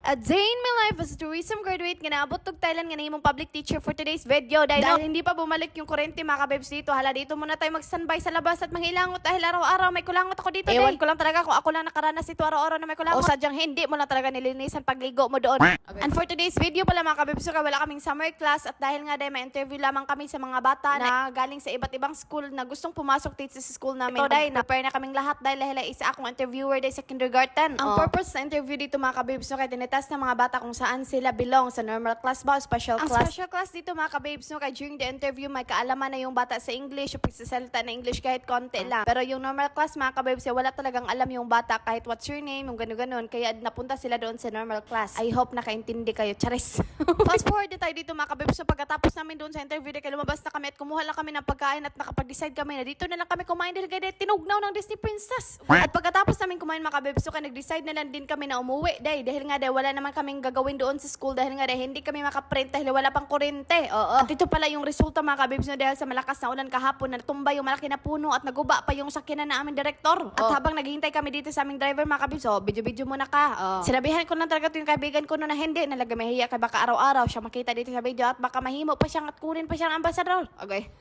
A day in my life as a tourism graduate nga naabot tog Thailand nga nahimong public teacher for today's video dahil hindi pa bumalik yung kurente mga kabebs dito. Hala, dito muna tayo mag-standby sa labas at manghilangot dahil araw-araw may kulangot ako dito. Ewan ko lang talaga kung ako lang nakaranas ito araw-araw na may kulangot. O sadyang hindi mo lang talaga nilinisan pagligo mo doon. Okay. And for today's video pala mga kabebs, wala kaming summer class at dahil nga dahil may interview lamang kami sa mga bata na galing sa iba't ibang school na gustong pumasok dito sa school namin. Ito dahil na-prepare na kaming lahat dahil isa akong interviewer dahil sa kindergarten. Ang purpose sa interview dito mga kabebs, kaya tinitest ng mga bata kung saan sila belong, sa normal class ba o special class. Ang special class dito mga kababes, no, kaya during the interview may kaalaman na yung bata sa English, yung pagsasalita na English kahit konti lang. Pero yung normal class mga kababes, wala talagang alam yung bata kahit what's your name, yung gano'n-gano'n. Kaya napunta sila doon sa normal class. I hope nakaintindi kayo. Charis. Fast forward na tayo dito mga kababes. So pagkatapos namin doon sa interview, kaya lumabas na kami at kumuha lang kami ng pagkain at nakapag-decide kami na dito na lang kami kumain dahil kaya tinugnaw ng Disney Princess. At pagkatapos namin kumain mga kababes, so kaya nag-decide na lang din kami na umuwi dahil nga wala naman kaming gagawin doon sa school dahil nga hindi kami makaprint dahil wala pang kuryente. At ito pala yung resulta mga kabibs, no, dahil sa malakas na ulan kahapon na tumba yung malaki na puno at naguba pa yung sakyanan na aming direktor. At habang naghihintay kami dito sa aming driver mga kabibs, video muna ka. Sinabihan ko na talaga ito yung kaibigan ko na hindi, nalaga mahiya kay baka araw-araw siya makita dito sa video at baka mahimo pa siyang at kunin pa siyang ambassador. Okay.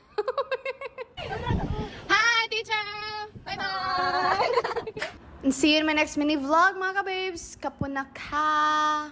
Hi, teacher! Bye-bye! And see you in my next mini vlog mga kabibs. Kapuna ka!